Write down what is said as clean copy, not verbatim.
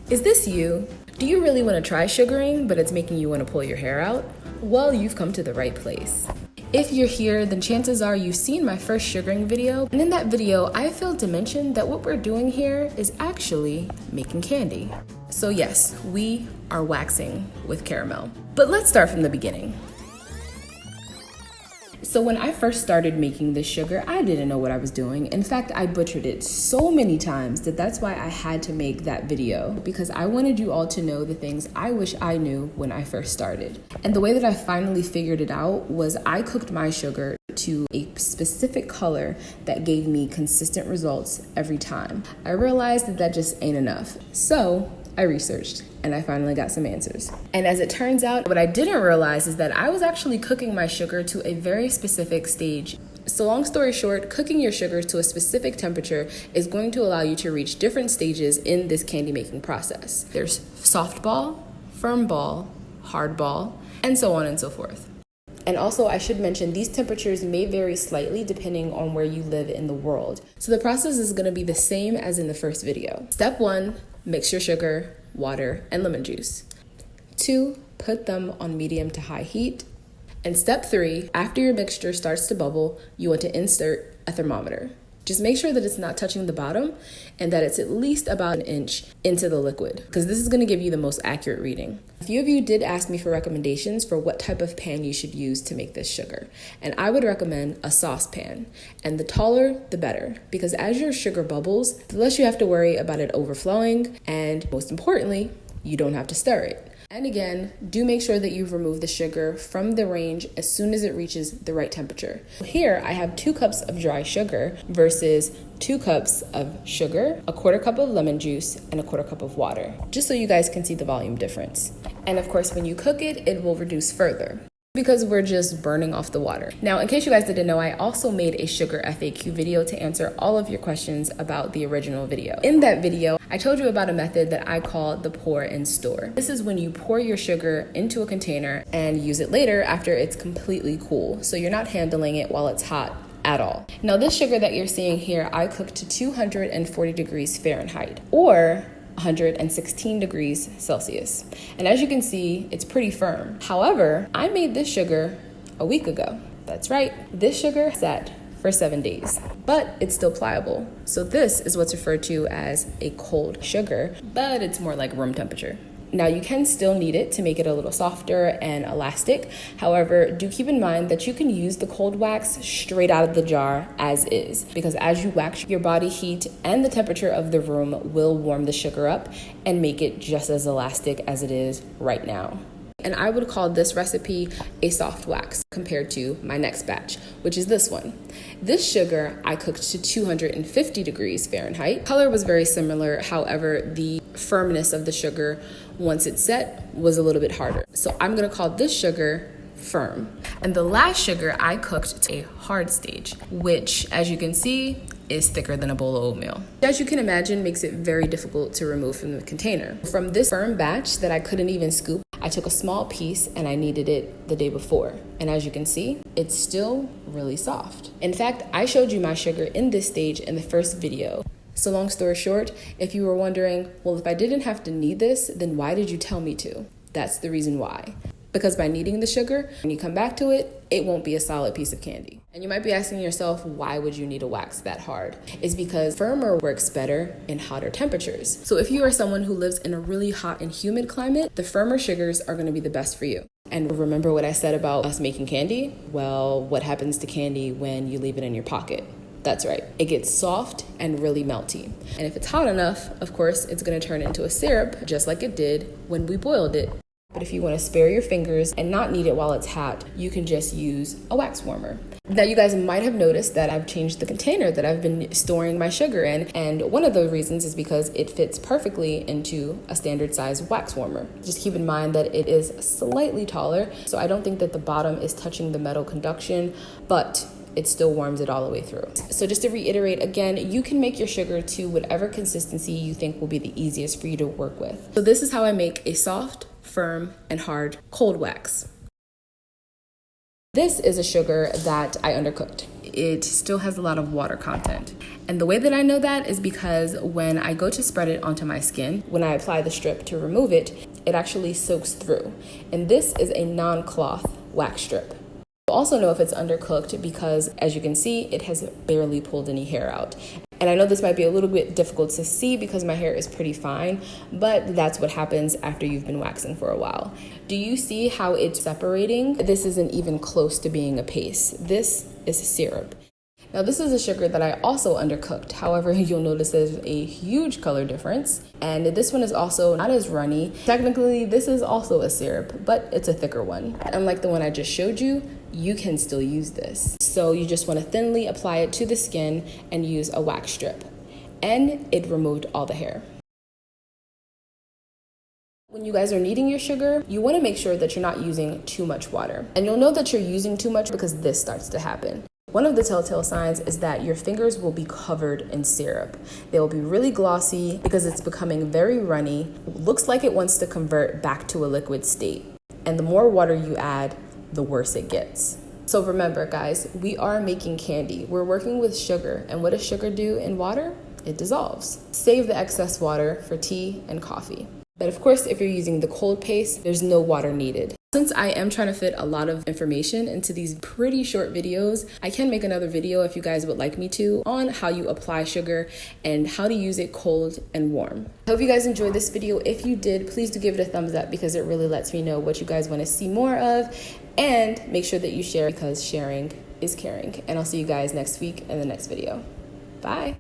Is this you? Do you really want to try sugaring, but it's making you want to pull your hair out? Well, you've come to the right place. If you're here, then chances are you've seen my first sugaring video, and in that video, I failed to mention that what we're doing here is actually making candy. So yes, we are waxing with caramel. But let's start from the beginning. So when I first started making this sugar, I didn't know what I was doing. In fact, I butchered it so many times that's why I had to make that video, because I wanted you all to know the things I wish I knew when I first started. And the way that I finally figured it out was I cooked my sugar to a specific color that gave me consistent results every time. I realized that just ain't enough. So I researched and I finally got some answers. And as it turns out, what I didn't realize is that I was actually cooking my sugar to a very specific stage. So long story short, cooking your sugar to a specific temperature is going to allow you to reach different stages in this candy making process. There's soft ball, firm ball, hard ball, and so on and so forth. And also, I should mention, these temperatures may vary slightly depending on where you live in the world. So the process is gonna be the same as in the first video. Step 1, mix your sugar, water, and lemon juice. 2, put them on medium to high heat. And step 3, after your mixture starts to bubble, you want to insert a thermometer. Just make sure that it's not touching the bottom and that it's at least about 1 inch into the liquid, because this is going to give you the most accurate reading. A few of you did ask me for recommendations for what type of pan you should use to make this sugar. And I would recommend a saucepan. And the taller, the better, because as your sugar bubbles, the less you have to worry about it overflowing. And most importantly, you don't have to stir it. And again, do make sure that you've removed the sugar from the range as soon as it reaches the right temperature. Here, I have 2 cups of dry sugar versus 2 cups of sugar, a 1/4 cup of lemon juice, and a 1/4 cup of water, just so you guys can see the volume difference. And of course, when you cook it, it will reduce further, because we're just burning off the water. Now, in case you guys didn't know, I also made a sugar FAQ video to answer all of your questions about the original video. In that video, I told you about a method that I call the pour and store. This is when you pour your sugar into a container and use it later after it's completely cool. So you're not handling it while it's hot at all. Now, this sugar that you're seeing here, I cooked to 240 degrees Fahrenheit, or 116 degrees Celsius. And as you can see, it's pretty firm. However, I made this sugar a week ago. That's right, this sugar sat for 7 days, but it's still pliable. So this is what's referred to as a cold sugar, but it's more like room temperature. Now, you can still knead it to make it a little softer and elastic. However, do keep in mind that you can use the cold wax straight out of the jar as is, because as you wax, your body heat and the temperature of the room will warm the sugar up and make it just as elastic as it is right now. And I would call this recipe a soft wax compared to my next batch, which is this one. This sugar I cooked to 250 degrees Fahrenheit. Color was very similar, however, the firmness of the sugar once it's set was a little bit harder. So I'm gonna call this sugar firm. And the last sugar I cooked to a hard stage, which, as you can see, is thicker than a bowl of oatmeal. As you can imagine, makes it very difficult to remove from the container. From this firm batch that I couldn't even scoop, I took a small piece and I kneaded it the day before. And as you can see, it's still really soft. In fact, I showed you my sugar in this stage in the first video. So long story short, if you were wondering, well, if I didn't have to knead this, then why did you tell me to? That's the reason why. Because by kneading the sugar, when you come back to it, it won't be a solid piece of candy. And you might be asking yourself, why would you need a wax that hard? It's because firmer works better in hotter temperatures. So if you are someone who lives in a really hot and humid climate, the firmer sugars are gonna be the best for you. And remember what I said about us making candy? Well, what happens to candy when you leave it in your pocket? That's right, it gets soft and really melty. And if it's hot enough, of course, it's gonna turn into a syrup, just like it did when we boiled it. But if you want to spare your fingers and not knead it while it's hot, you can just use a wax warmer. Now, you guys might have noticed that I've changed the container that I've been storing my sugar in, and one of the reasons is because it fits perfectly into a standard size wax warmer. Just keep in mind that it is slightly taller, so I don't think that the bottom is touching the metal conduction, but it still warms it all the way through. So just to reiterate again, you can make your sugar to whatever consistency you think will be the easiest for you to work with. So this is how I make a soft, firm, and hard cold wax. This is a sugar that I undercooked. it still has a lot of water content. And the way that I know that is because when I go to spread it onto my skin, when I apply the strip to remove it, it actually soaks through. And this is a non-cloth wax strip. You'll also know if it's undercooked because, as you can see, it has barely pulled any hair out. And I know this might be a little bit difficult to see because my hair is pretty fine, but that's what happens after you've been waxing for a while. Do you see how it's separating? This isn't even close to being a paste. This is syrup. Now, this is a sugar that I also undercooked. However, you'll notice there's a huge color difference. And this one is also not as runny. Technically, this is also a syrup, but it's a thicker one. Unlike the one I just showed you, you can still use this. So you just want to thinly apply it to the skin and use a wax strip. And it removed all the hair. When you guys are kneading your sugar, you want to make sure that you're not using too much water. And you'll know that you're using too much because this starts to happen. One of the telltale signs is that your fingers will be covered in syrup. They will be really glossy because it's becoming very runny. Looks like it wants to convert back to a liquid state. And the more water you add, the worse it gets. So remember, guys, we are making candy. We're working with sugar. And what does sugar do in water? It dissolves. Save the excess water for tea and coffee. But of course, if you're using the cold paste, there's no water needed. Since I am trying to fit a lot of information into these pretty short videos, I can make another video if you guys would like me to on how you apply sugar and how to use it cold and warm. I hope you guys enjoyed this video. If you did, please do give it a thumbs up because it really lets me know what you guys want to see more of. And make sure that you share because sharing is caring. And I'll see you guys next week in the next video. Bye.